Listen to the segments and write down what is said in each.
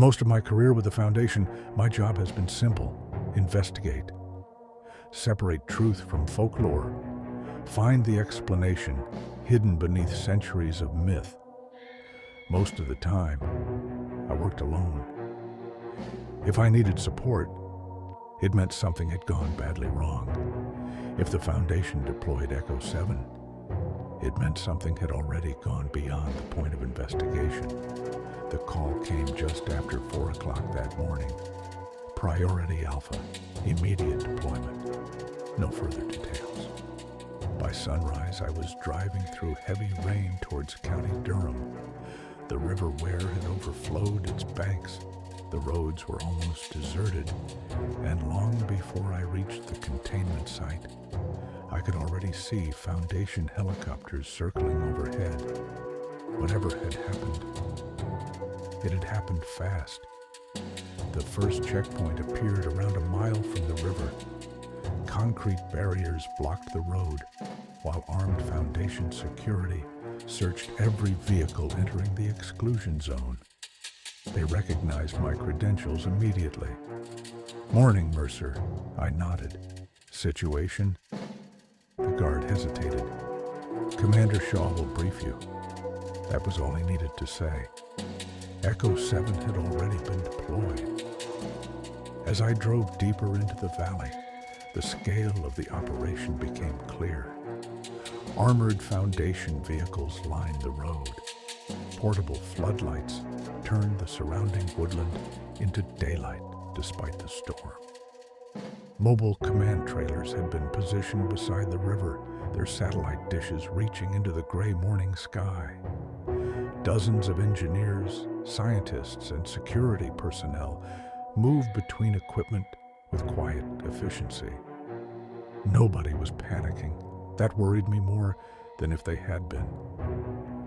most of my career with the Foundation, my job has been simple: investigate. Separate truth from folklore. Find the explanation hidden beneath centuries of myth. Most of the time, I worked alone. If I needed support, it meant something had gone badly wrong. If the Foundation deployed Echo-Seven, it meant something had already gone beyond the point of investigation. The call came just after 4 o'clock that morning. Priority Alpha, immediate deployment. No further details. By sunrise, I was driving through heavy rain towards County Durham. The River Ware had overflowed its banks. The roads were almost deserted, and long before I reached the containment site, I could already see Foundation helicopters circling overhead. Whatever had happened, it had happened fast. The first checkpoint appeared around a mile from the river. Concrete barriers blocked the road, while armed Foundation security searched every vehicle entering the exclusion zone. They recognized my credentials immediately. "Morning, Mercer," I nodded. "Situation?" The guard hesitated. "Commander Shaw will brief you." That was all he needed to say. Echo-Seven had already been deployed. As I drove deeper into the valley, the scale of the operation became clear. Armored Foundation vehicles lined the road. Portable floodlights turned the surrounding woodland into daylight despite the storm. Mobile command trailers had been positioned beside the river, their satellite dishes reaching into the gray morning sky. Dozens of engineers, scientists, and security personnel moved between equipment with quiet efficiency. Nobody was panicking. That worried me more than if they had been.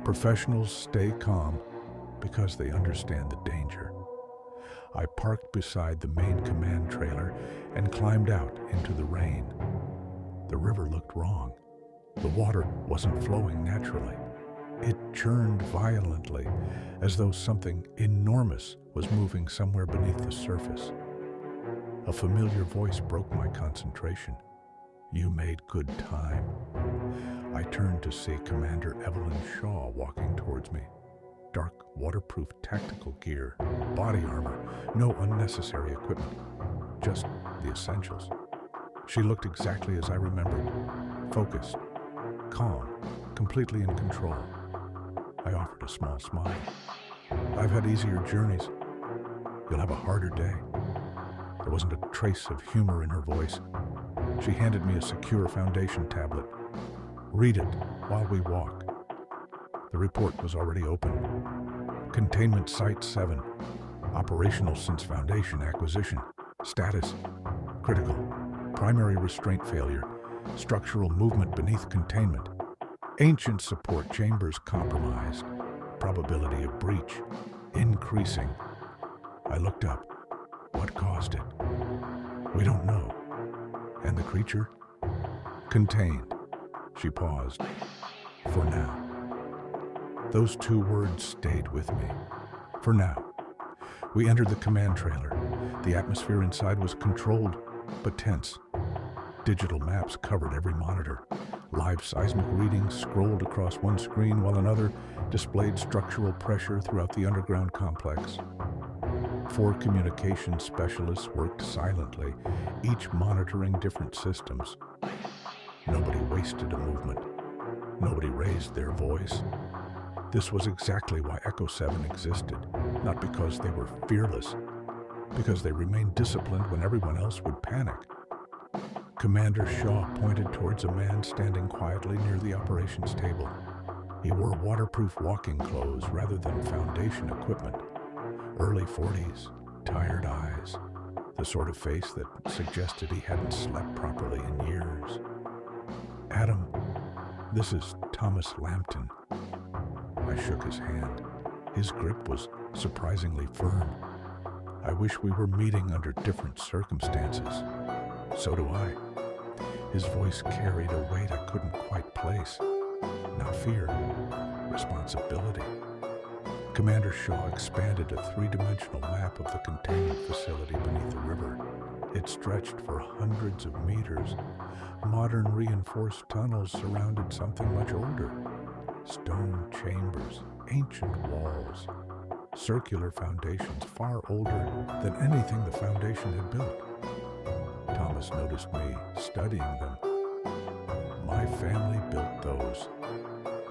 Professionals stay calm because they understand the danger. I parked beside the main command trailer and climbed out into the rain. The river looked wrong. The water wasn't flowing naturally. It churned violently, as though something enormous was moving somewhere beneath the surface. A familiar voice broke my concentration. "You made good time." I turned to see Commander Evelyn Shaw walking towards me. Dark, waterproof tactical gear, body armor, no unnecessary equipment, just the essentials. She looked exactly as I remembered, focused, calm, completely in control. I offered a small smile. "I've had easier journeys. You'll have a harder day." There wasn't a trace of humor in her voice. She handed me a secure Foundation tablet. "Read it while we walk." The report was already open. Containment Site 7. Operational since Foundation acquisition. Status: critical. Primary restraint failure. Structural movement beneath containment. Ancient support chambers compromised. Probability of breach increasing. I looked up. What caused it? "We don't know." "And the creature?" "Contained." She paused. "For now." Those 2 words stayed with me. For now. We entered the command trailer. The atmosphere inside was controlled, but tense. Digital maps covered every monitor. Live seismic readings scrolled across one screen while another displayed structural pressure throughout the underground complex. 4 communication specialists worked silently, each monitoring different systems. Nobody wasted a movement. Nobody raised their voice. This was exactly why Echo-Seven existed, not because they were fearless, because they remained disciplined when everyone else would panic. Commander Shaw pointed towards a man standing quietly near the operations table. He wore waterproof walking clothes rather than Foundation equipment. Early 40s, tired eyes, the sort of face that suggested he hadn't slept properly in years. "Adam, this is Thomas Lambton." I shook his hand. His grip was surprisingly firm. "I wish we were meeting under different circumstances." "So do I." His voice carried a weight I couldn't quite place. Not fear, responsibility. Commander Shaw expanded a three-dimensional map of the containment facility beneath the river. It stretched for hundreds of meters. Modern reinforced tunnels surrounded something much older. Stone chambers, ancient walls, circular foundations far older than anything the Foundation had built. Thomas noticed me studying them. My family built those.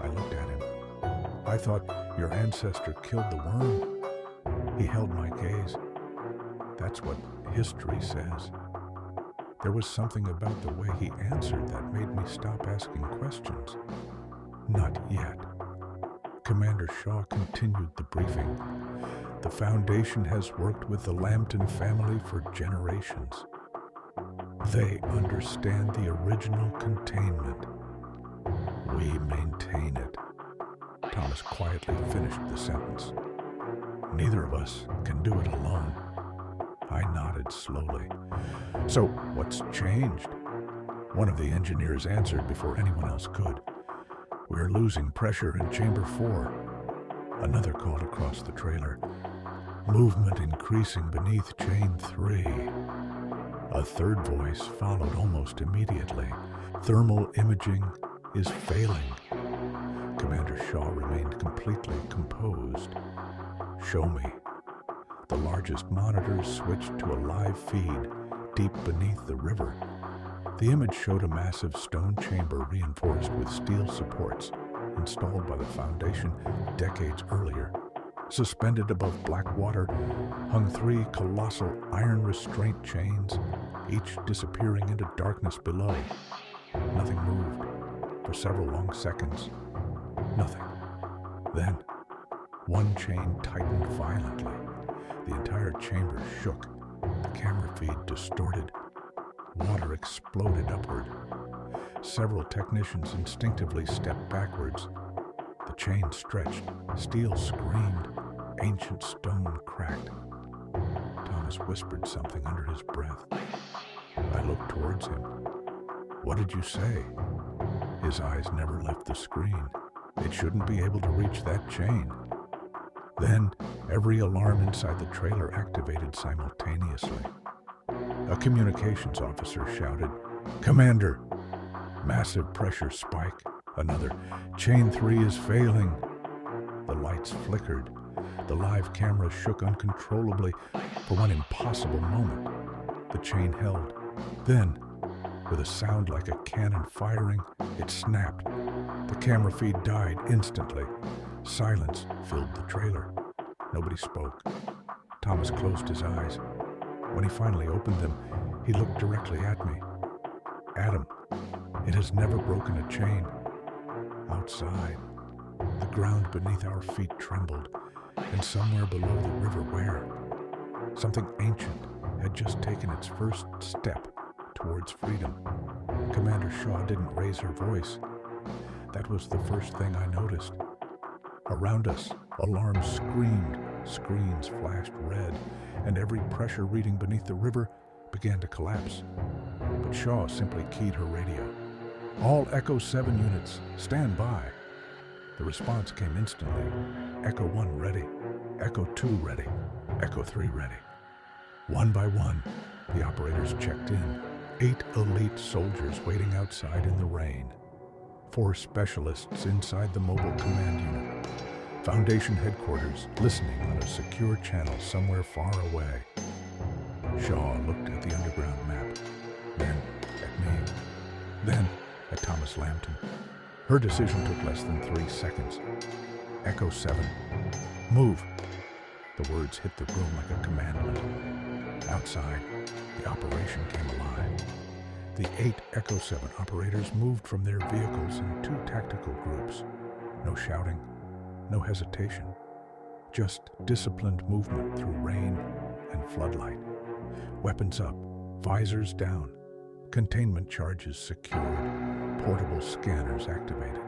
I looked at him. I thought your ancestor killed the worm. He held my gaze. That's what history says. There was something about the way he answered that made me stop asking questions. Not yet. Commander Shaw continued the briefing. The Foundation has worked with the Lambton family for generations. They understand the original containment. We maintain it. Thomas quietly finished the sentence. Neither of us can do it alone. I nodded slowly. So, what's changed? One of the engineers answered before anyone else could. We're losing pressure in Chamber 4. Another called across the trailer. Movement increasing beneath Chain 3. A third voice followed almost immediately. Thermal imaging is failing. Commander Shaw remained completely composed. Show me. The largest monitors switched to a live feed deep beneath the river. The image showed a massive stone chamber reinforced with steel supports installed by the Foundation decades earlier. Suspended above black water hung 3 colossal iron restraint chains, each disappearing into darkness below. Nothing moved. For several long seconds, nothing. Then, one chain tightened violently. The entire chamber shook. The camera feed distorted. Water exploded upward. Several technicians instinctively stepped backwards. The chain stretched. Steel screamed. Ancient stone cracked. Thomas whispered something under his breath. I looked towards him. What did you say? His eyes never left the screen. It shouldn't be able to reach that chain. Then, every alarm inside the trailer activated simultaneously. A communications officer shouted, "Commander!" Massive pressure spike. Another, "Chain 3 is failing." The lights flickered. The live camera shook uncontrollably for one impossible moment. The chain held. Then, with a sound like a cannon firing, it snapped. The camera feed died instantly. Silence filled the trailer. Nobody spoke. Thomas closed his eyes. When he finally opened them, he looked directly at me. Adam, it has never broken a chain. Outside, the ground beneath our feet trembled, and somewhere below the river where something ancient had just taken its first step towards freedom. Commander Shaw didn't raise her voice. That was the first thing I noticed. Around us, alarms screamed, screens flashed red, and every pressure reading beneath the river began to collapse. But Shaw simply keyed her radio. "All Echo-7 units, stand by." The response came instantly. Echo-1 ready, Echo-2 ready, Echo-3 ready. One by one, the operators checked in. 8 elite soldiers waiting outside in the rain. 4 specialists inside the mobile command unit. Foundation headquarters listening on a secure channel somewhere far away. Shaw looked at the underground map, then at me, then at Thomas Lambton. Her decision took less than 3 seconds. Echo-7, move. The words hit the room like a commandment. Outside, the operation came alive. The 8 Echo-7 operators moved from their vehicles in 2 tactical groups. No shouting, no hesitation, just disciplined movement through rain and floodlight. Weapons up, visors down, containment charges secured, portable scanners activated.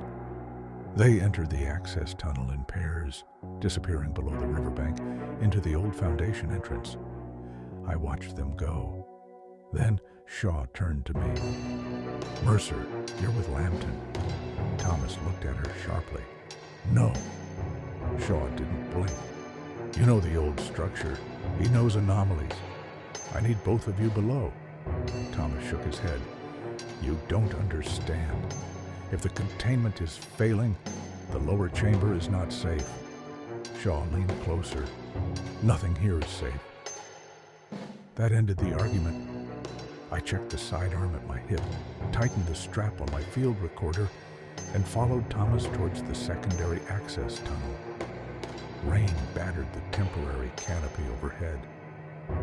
They entered the access tunnel in pairs, disappearing below the riverbank into the old Foundation entrance. I watched them go. Then Shaw turned to me. "Mercer, you're with Lambton." Thomas looked at her sharply. "No." Shaw didn't blink. You know the old structure. He knows anomalies. I need both of you below. Thomas shook his head. You don't understand. If the containment is failing, the lower chamber is not safe. Shaw leaned closer. Nothing here is safe. That ended the argument. I checked the sidearm at my hip, tightened the strap on my field recorder, and followed Thomas towards the secondary access tunnel. Rain battered the temporary canopy overhead.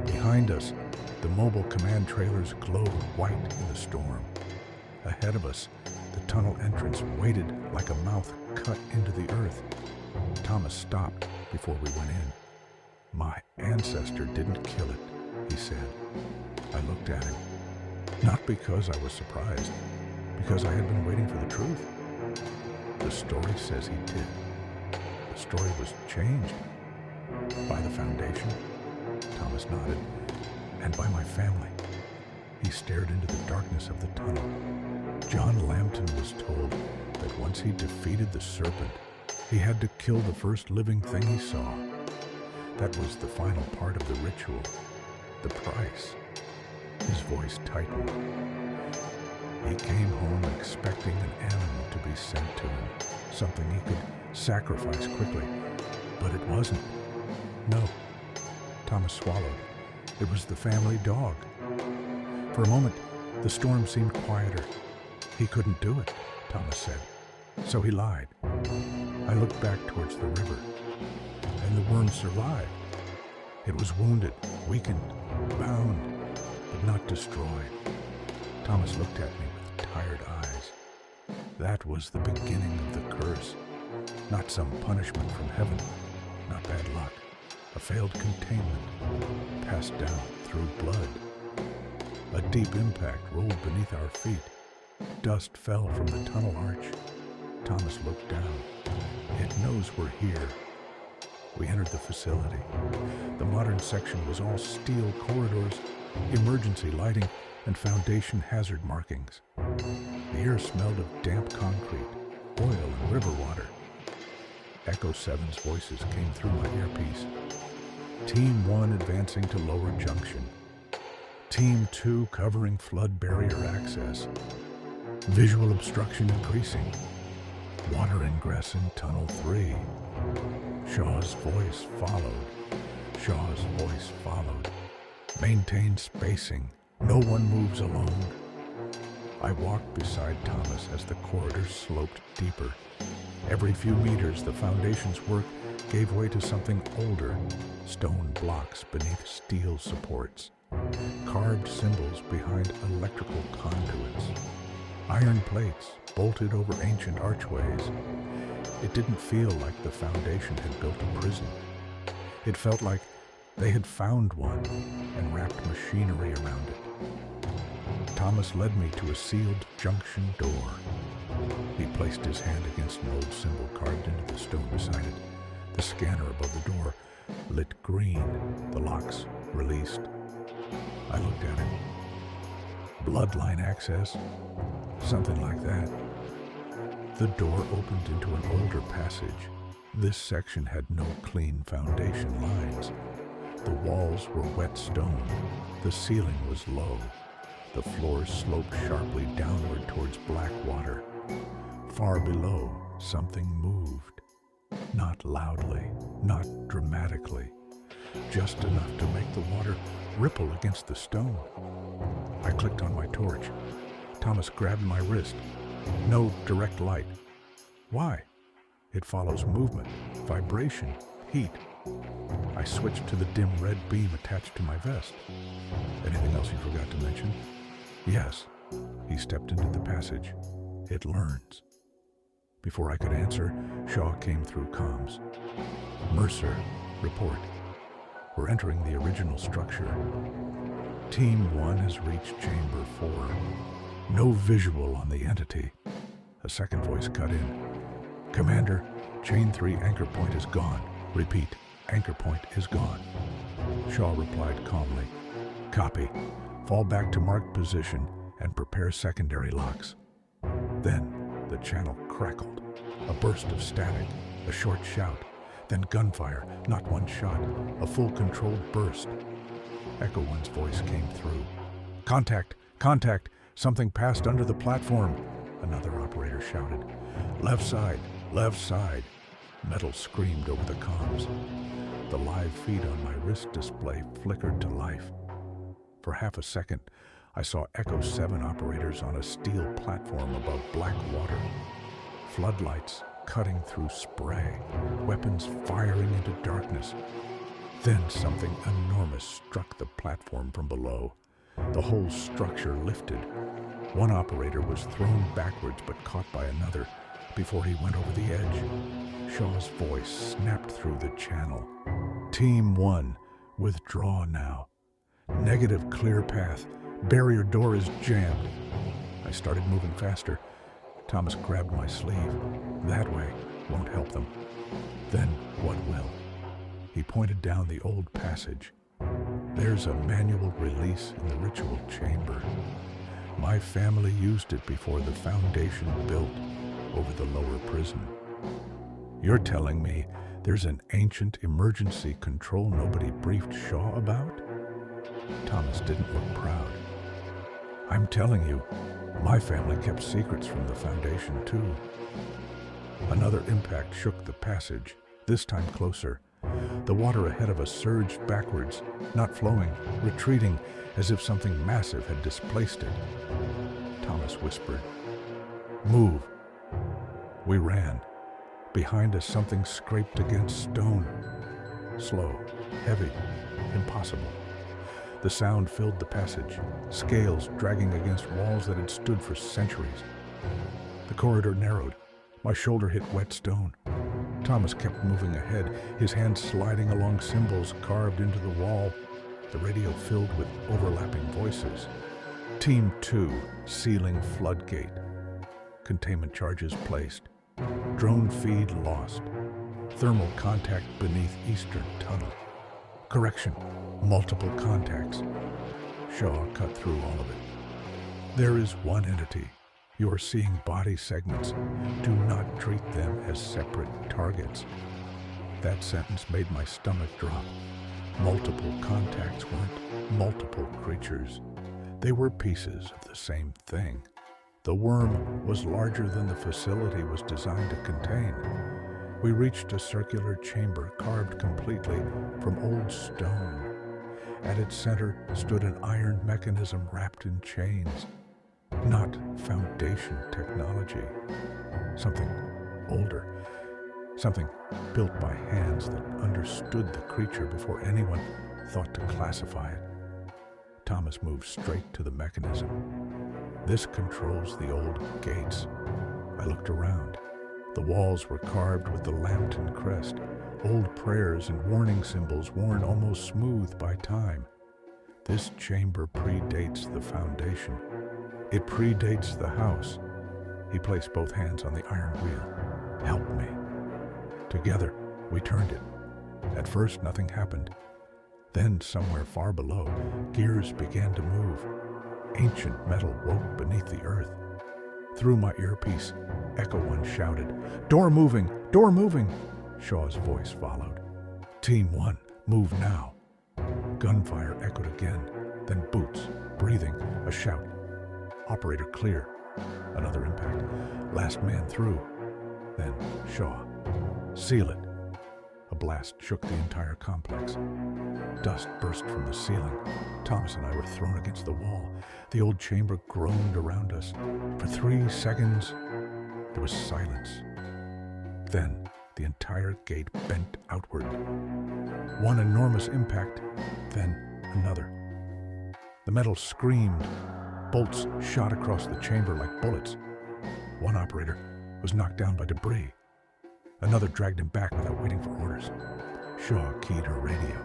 Behind us, the mobile command trailers glowed white in the storm. Ahead of us, the tunnel entrance waited like a mouth cut into the earth. Thomas stopped before we went in. My ancestor didn't kill it, he said. I looked at him. Not because I was surprised, because I had been waiting for the truth. The story says he did. The story was changed. By the Foundation, Thomas nodded, and by my family. He stared into the darkness of the tunnel. John Lambton was told that once he defeated the serpent, he had to kill the first living thing he saw. That was the final part of the ritual, the price. His voice tightened. He came home expecting an animal to be sent to him, something he could sacrifice quickly, but it wasn't. No. Thomas swallowed. It was the family dog. For a moment, the storm seemed quieter. He couldn't do it, Thomas said. So he lied. I looked back towards the river, and the worm survived. It was wounded, weakened, bound, but not destroyed. Thomas looked at me with tired eyes. That was the beginning of the curse. Not some punishment from heaven, not bad luck. A failed containment, passed down through blood. A deep impact rolled beneath our feet. Dust fell from the tunnel arch. Thomas looked down. It knows we're here. We entered the facility. The modern section was all steel corridors, emergency lighting, and Foundation hazard markings. The air smelled of damp concrete, oil, and river water. Echo-Seven's voices came through my earpiece. Team 1 advancing to lower junction. Team 2 covering flood barrier access. Visual obstruction increasing. Water ingress in Tunnel 3. Shaw's voice followed. Shaw's voice followed. Maintain spacing. No one moves alone. I walked beside Thomas as the corridor sloped deeper. Every few meters, the Foundation's work gave way to something older. Stone blocks beneath steel supports. Carved symbols behind electrical conduits. Iron plates bolted over ancient archways. It didn't feel like the Foundation had built a prison. It felt like they had found one and wrapped machinery around it. Thomas led me to a sealed junction door. He placed his hand against an old symbol carved into the stone beside it. The scanner above the door lit green. The locks released. I looked at him. Bloodline access? Something like that. The door opened into an older passage. This section had no clean foundation lines. The walls were wet stone. The ceiling was low. The floor sloped sharply downward towards black water. Far below, something moved. Not loudly, not dramatically, just enough to make the water ripple against the stone. I clicked on my torch. Thomas grabbed my wrist. No direct light. Why? It follows movement, vibration, heat. I switched to the dim red beam attached to my vest. Anything else you forgot to mention? Yes. He stepped into the passage. It learns. Before I could answer, Shaw came through comms. Mercer, report. We're entering the original structure. Team 1 has reached Chamber 4. No visual on the entity. A second voice cut in. Commander, Chain 3 anchor point is gone. Repeat, anchor point is gone. Shaw replied calmly. Copy. Fall back to marked position and prepare secondary locks. Then the channel crackled. A burst of static, a short shout. Then gunfire, not one shot, a full controlled burst. Echo-One's voice came through. Contact! Contact! Something passed under the platform, another operator shouted. Left side! Left side! Metal screamed over the comms. The live feed on my wrist display flickered to life. For half a second, I saw Echo-7 operators on a steel platform above black water. Floodlights cutting through spray, weapons firing into darkness. Then something enormous struck the platform from below. The whole structure lifted. One operator was thrown backwards but caught by another before he went over the edge. Shaw's voice snapped through the channel. Team 1, withdraw now. Negative clear path. Barrier door is jammed. I started moving faster. Thomas grabbed my sleeve. That way won't help them. Then what will? He pointed down the old passage. There's a manual release in the ritual chamber. My family used it before the Foundation built over the lower prison. You're telling me there's an ancient emergency control nobody briefed Shaw about? Thomas didn't look proud. I'm telling you, my family kept secrets from the Foundation too. Another impact shook the passage, this time closer. The water ahead of us surged backwards, not flowing, retreating, as if something massive had displaced it. Thomas whispered, "Move." We ran. Behind us, something scraped against stone. Slow, heavy, impossible. The sound filled the passage, scales dragging against walls that had stood for centuries. The corridor narrowed. My shoulder hit wet stone. Thomas kept moving ahead, his hands sliding along symbols carved into the wall, the radio filled with overlapping voices. Team 2, sealing floodgate. Containment charges placed. Drone feed lost. Thermal contact beneath eastern tunnel. Correction, multiple contacts. Shaw cut through all of it. There is one entity. You are seeing body segments. Do not treat them as separate targets. That sentence made my stomach drop. Multiple contacts weren't multiple creatures. They were pieces of the same thing. The worm was larger than the facility was designed to contain. We reached a circular chamber carved completely from old stone. At its center stood an iron mechanism wrapped in chains. Not Foundation technology. Something older. Something built by hands that understood the creature before anyone thought to classify it. Thomas moved straight to the mechanism. This controls the old gates. I looked around. The walls were carved with the Lambton crest, old prayers and warning symbols worn almost smooth by time. This chamber predates the Foundation. It predates the house. He placed both hands on the iron wheel. Help me. Together, we turned it. At first, nothing happened. Then, somewhere far below, gears began to move. Ancient metal woke beneath the earth. Through my earpiece, Echo-One shouted, "Door moving! Door moving!" Shaw's voice followed. Team 1, move now. Gunfire echoed again, then boots, breathing, a shout. Operator clear. Another impact. Last man through. Then Shaw. Seal it. A blast shook the entire complex. Dust burst from the ceiling. Thomas and I were thrown against the wall. The old chamber groaned around us. For 3 seconds, there was silence. Then the entire gate bent outward. One enormous impact, then another. The metal screamed. Bolts shot across the chamber like bullets. One operator was knocked down by debris. Another dragged him back without waiting for orders. Shaw keyed her radio.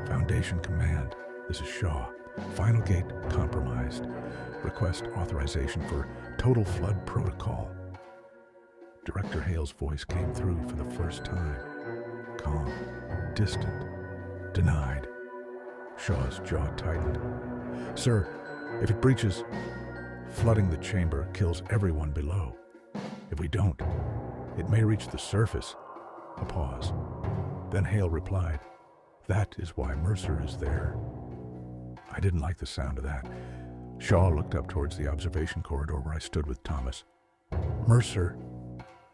Foundation command, this is Shaw. Final gate compromised. Request authorization for total flood protocol. Director Hale's voice came through for the first time. Calm, distant, denied. Shaw's jaw tightened. Sir, if it breaches, flooding the chamber kills everyone below. If we don't, it may reach the surface. A pause. Then Hale replied, "That is why Mercer is there." I didn't like the sound of that. Shaw looked up towards the observation corridor where I stood with Thomas. "Mercer."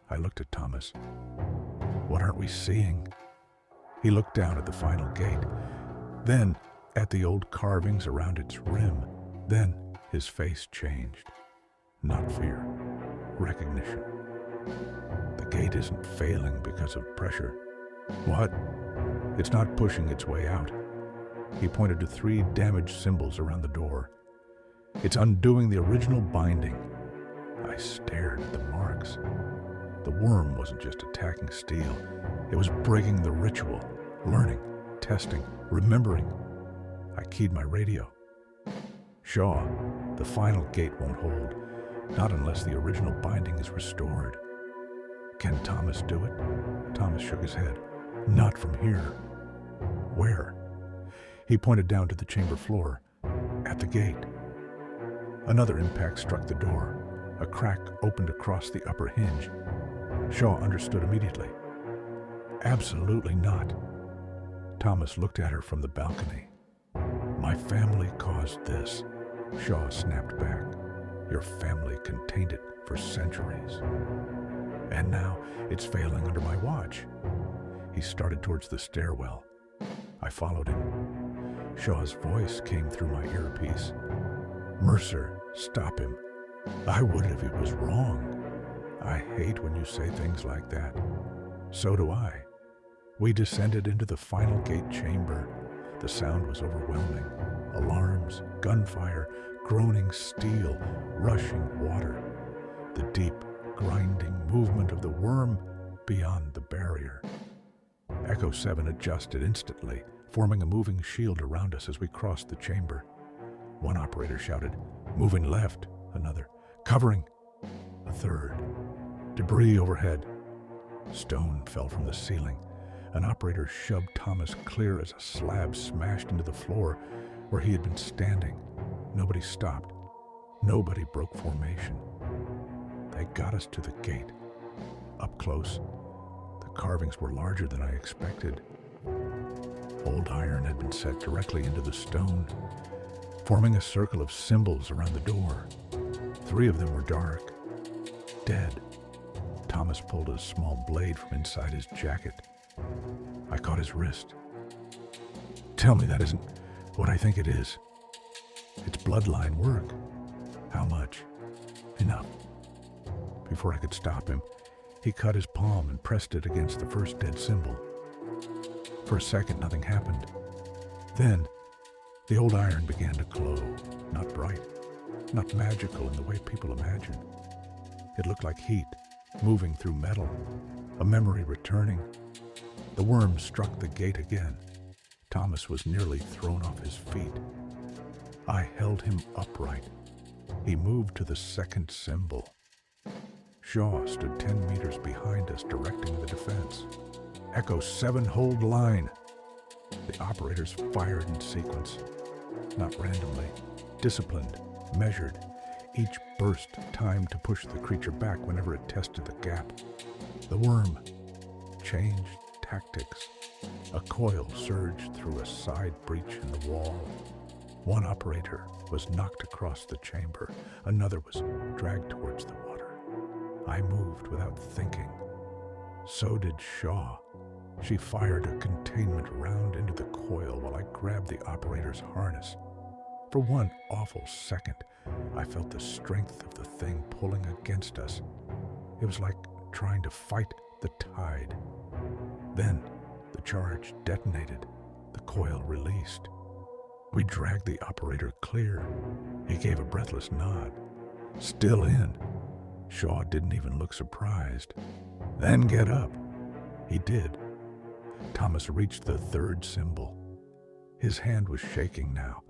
I looked at Thomas. "What aren't we seeing?" He looked down at the final gate, then at the old carvings around its rim. Then his face changed. Not fear, recognition. The gate isn't failing because of pressure. What? It's not pushing its way out. He pointed to 3 damaged symbols around the door. It's undoing the original binding. I stared at the marks. The worm wasn't just attacking steel. It was breaking the ritual, learning, testing, remembering. I keyed my radio. "Shaw, the final gate won't hold, not unless the original binding is restored." "Can Thomas do it?" Thomas shook his head. "Not from here." "Where?" He pointed down to the chamber floor. "At the gate." Another impact struck the door. A crack opened across the upper hinge. Shaw understood immediately. "Absolutely not." Thomas looked at her from the balcony. "My family caused this," Shaw snapped back. "Your family contained it for centuries. And now it's failing under my watch." He started towards the stairwell. I followed him. Shaw's voice came through my earpiece. "Mercer, stop him." "I would if it was wrong." "I hate when you say things like that." "So do I." We descended into the final gate chamber. The sound was overwhelming. Alarms, gunfire, groaning steel, rushing water. The deep, grinding movement of the worm beyond the barrier. Echo-Seven adjusted instantly, forming a moving shield around us as we crossed the chamber. One operator shouted, "Moving left," another, "Covering," a third. Debris overhead. Stone fell from the ceiling. An operator shoved Thomas clear as a slab smashed into the floor where he had been standing. Nobody stopped. Nobody broke formation. They got us to the gate. Up close, the carvings were larger than I expected. Old iron had been set directly into the stone, forming a circle of symbols around the door. 3 of them were dark, dead. Thomas pulled a small blade from inside his jacket. I caught his wrist. "Tell me that isn't what I think it is." "It's bloodline work." "How much?" "Enough." Before I could stop him, he cut his palm and pressed it against the first dead symbol. For a second, nothing happened. Then, the old iron began to glow, not bright, not magical in the way people imagine. It looked like heat, moving through metal, a memory returning. The worm struck the gate again. Thomas was nearly thrown off his feet. I held him upright. He moved to the second symbol. Shaw stood 10 meters behind us, directing the defense. "Echo-Seven, hold line." The operators fired in sequence, not randomly, disciplined, measured. Each burst timed to push the creature back whenever it tested the gap. The worm changed tactics. A coil surged through a side breach in the wall. One operator was knocked across the chamber. Another was dragged towards the water. I moved without thinking. So did Shaw. She fired a containment round into the coil while I grabbed the operator's harness. For one awful second, I felt the strength of the thing pulling against us. It was like trying to fight the tide. Then the charge detonated. The coil released. We dragged the operator clear. He gave a breathless nod. "Still in." Shaw didn't even look surprised. "Then get up." He did. Thomas reached the third symbol. His hand was shaking now.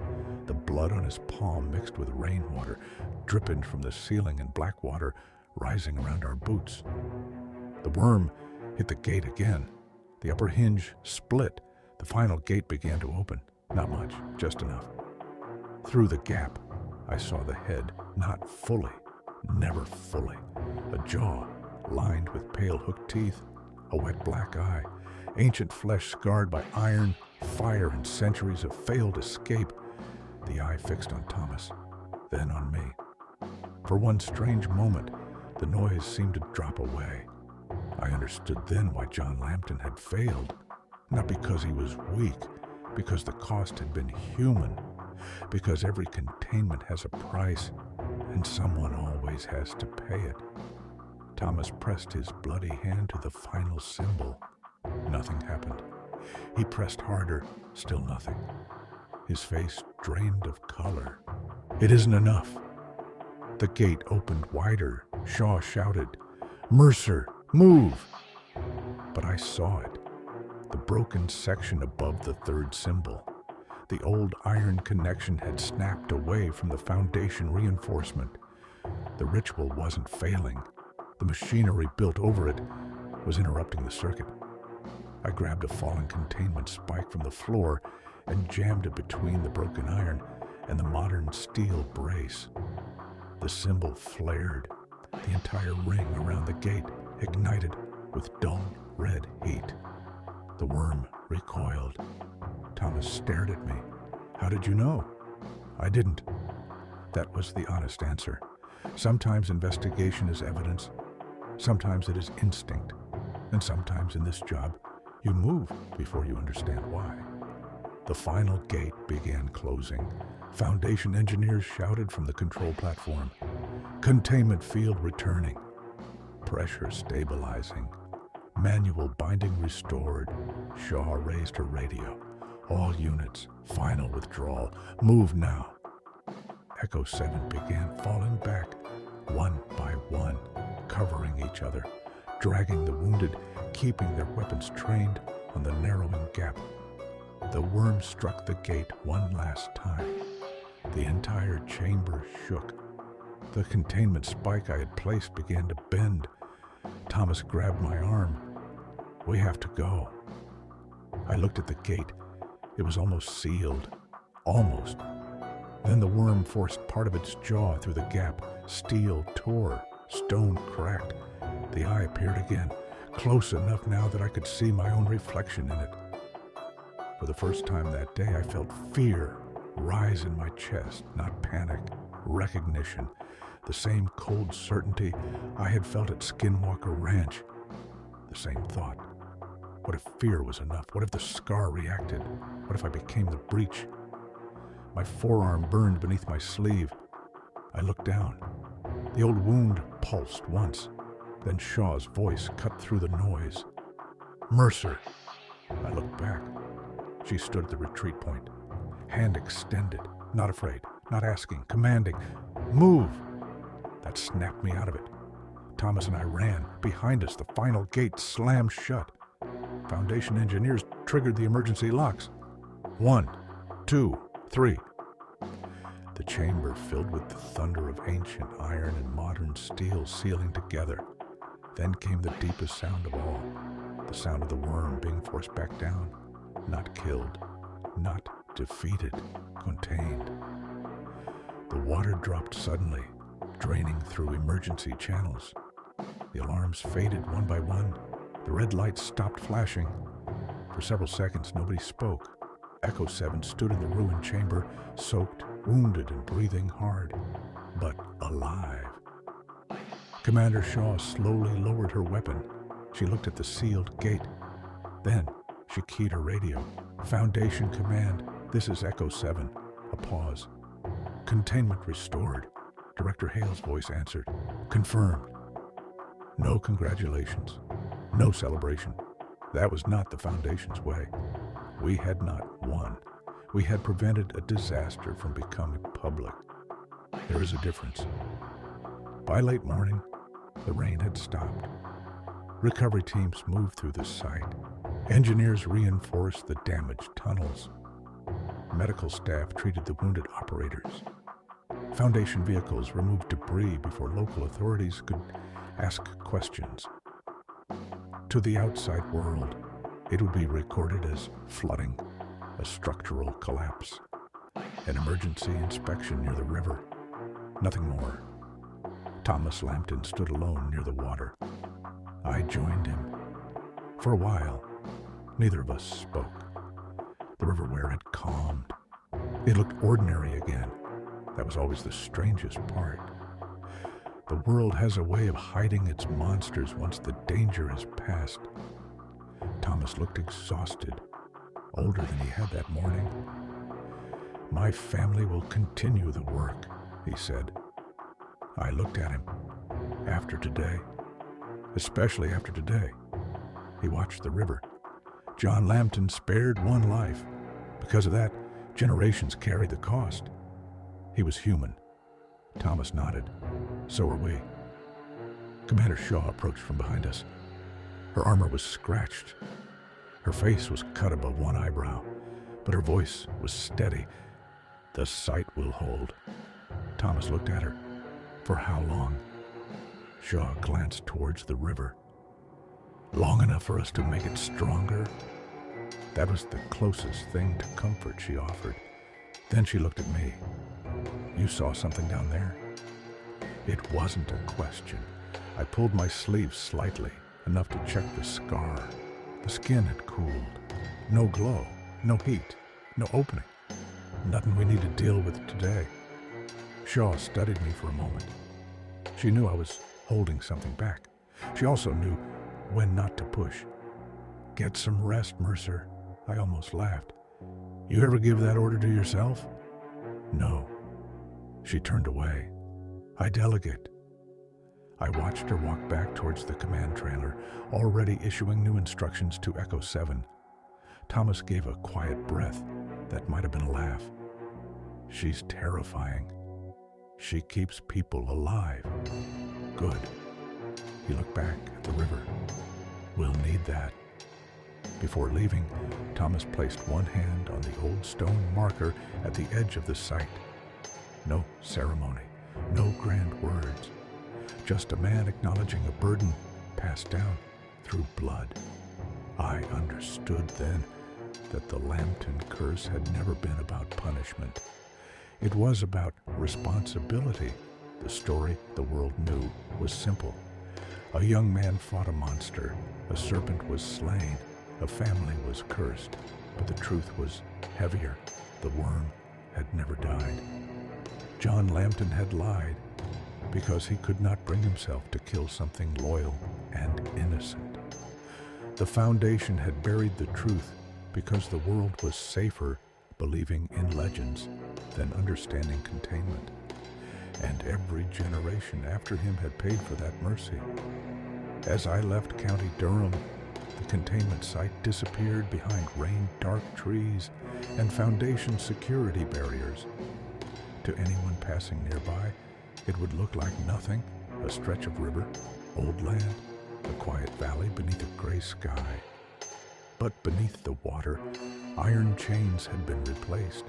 The blood on his palm mixed with rainwater, dripping from the ceiling and black water rising around our boots. The worm hit the gate again. The upper hinge split. The final gate began to open. Not much, just enough. Through the gap, I saw the head, not fully, never fully. A jaw lined with pale hooked teeth, a wet black eye, ancient flesh scarred by iron, fire, and centuries of failed escape. The eye fixed on Thomas, then on me. For one strange moment, the noise seemed to drop away. I understood then why John Lambton had failed. Not because he was weak, because the cost had been human, because every containment has a price, and someone always has to pay it. Thomas pressed his bloody hand to the final symbol. Nothing happened. He pressed harder, still nothing. His face drained of color. "It isn't enough." The gate opened wider. Shaw shouted, "Mercer, move!" But I saw it. The broken section above the third symbol. The old iron connection had snapped away from the foundation reinforcement. The ritual wasn't failing. The machinery built over it was interrupting the circuit. I grabbed a fallen containment spike from the floor and jammed it between the broken iron and the modern steel brace. The symbol flared. The entire ring around the gate ignited with dull red heat. The worm recoiled. Thomas stared at me. "How did you know?" "I didn't." That was the honest answer. Sometimes investigation is evidence. Sometimes it is instinct. And sometimes in this job, you move before you understand why. The final gate began closing. Foundation engineers shouted from the control platform. Containment field returning. Pressure stabilizing. Manual binding restored. Shaw raised her radio. "All units, final withdrawal. Move now." Echo-Seven began falling back, one by one, covering each other, dragging the wounded, keeping their weapons trained on the narrowing gap. The worm struck the gate one last time. The entire chamber shook. The containment spike I had placed began to bend. Thomas grabbed my arm. "We have to go." I looked at the gate. It was almost sealed. Almost. Then the worm forced part of its jaw through the gap. Steel tore. Stone cracked. The eye appeared again, close enough now that I could see my own reflection in it. For the first time that day, I felt fear rise in my chest, not panic, recognition. The same cold certainty I had felt at Skinwalker Ranch. The same thought. What if fear was enough? What if the scar reacted? What if I became the breach? My forearm burned beneath my sleeve. I looked down. The old wound pulsed once. Then Shaw's voice cut through the noise. "Mercer!" I looked back. She stood at the retreat point, hand extended, not afraid, not asking, commanding, "Move!" That snapped me out of it. Thomas and I ran. Behind us, the final gate slammed shut. Foundation engineers triggered the emergency locks. 1, 2, 3. The chamber filled with the thunder of ancient iron and modern steel sealing together. Then came the deepest sound of all, the sound of the worm being forced back down, not killed, not defeated, contained. The water dropped suddenly, draining through emergency channels. The alarms faded one by one. The red lights stopped flashing. For several seconds, nobody spoke. Echo-Seven stood in the ruined chamber, soaked, wounded, and breathing hard, but alive. Commander Shaw slowly lowered her weapon. She looked at the sealed gate. Then she keyed her radio. "Foundation command, this is Echo-Seven." A pause. "Containment restored." Director Hale's voice answered. "Confirmed." No congratulations. No celebration. That was not the Foundation's way. We had not won. We had prevented a disaster from becoming public. There is a difference. By late morning, the rain had stopped. Recovery teams moved through the site. Engineers reinforced the damaged tunnels. Medical staff treated the wounded operators. Foundation vehicles removed debris before local authorities could ask questions. To the outside world, it would be recorded as flooding, a structural collapse, an emergency inspection near the river. Nothing more. Thomas Lambton stood alone near the water. I joined him. For a while, neither of us spoke. The river Ware had calmed. It looked ordinary again. That was always the strangest part. The world has a way of hiding its monsters once the danger is past. Thomas looked exhausted, older than he had that morning. "My family will continue the work," he said. I looked at him. After today, especially after today. He watched the river. John Lambton spared one life. Because of that, generations carried the cost. He was human. Thomas nodded. So were we. Commander Shaw approached from behind us. Her armor was scratched. Her face was cut above one eyebrow, but her voice was steady. "The sight will hold." Thomas looked at her. "For how long?" Shaw glanced towards the river. "Long enough for us to make it stronger." That was the closest thing to comfort she offered. Then she looked at me. "You saw something down there?" It wasn't a question. I pulled my sleeve slightly, enough to check the scar. The skin had cooled. No glow, no heat, no opening. Nothing we need to deal with today. Shaw studied me for a moment. She knew I was holding something back. She also knew when not to push. "Get some rest, Mercer." I almost laughed. "You ever give that order to yourself?" "No." She turned away. "I delegate." I watched her walk back towards the command trailer, already issuing new instructions to Echo-Seven. Thomas gave a quiet breath that might have been a laugh. "She's terrifying. She keeps people alive." "Good." He looked back at the river. "We'll need that." Before leaving, Thomas placed one hand on the old stone marker at the edge of the site. No ceremony, no grand words. Just a man acknowledging a burden passed down through blood. I understood then that the Lambton curse had never been about punishment. It was about responsibility. The story the world knew was simple. A young man fought a monster. A serpent was slain. A family was cursed. But the truth was heavier. The worm had never died. John Lambton had lied because he could not bring himself to kill something loyal and innocent. The Foundation had buried the truth because the world was safer believing in legends than understanding containment. And every generation after him had paid for that mercy. As I left County Durham, the containment site disappeared behind rain-dark trees and Foundation security barriers. To anyone passing nearby, it would look like nothing, a stretch of river, old land, a quiet valley beneath a gray sky. But beneath the water, iron chains had been replaced.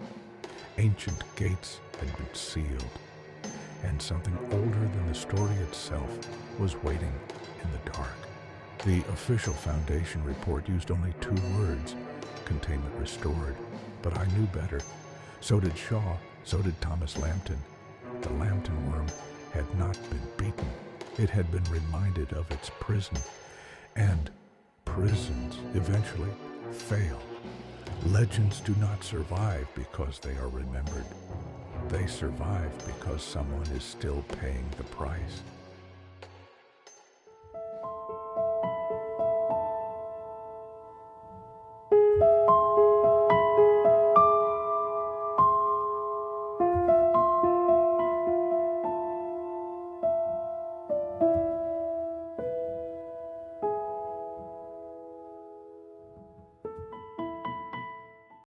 Ancient gates had been sealed. And something older than the story itself was waiting in the dark. The official Foundation report used only 2 words, containment restored. But I knew better. So did Shaw, so did Thomas Lambton. The Lambton worm had not been beaten. It had been reminded of its prison. And prisons eventually fail. Legends do not survive because they are remembered. They survive because someone is still paying the price.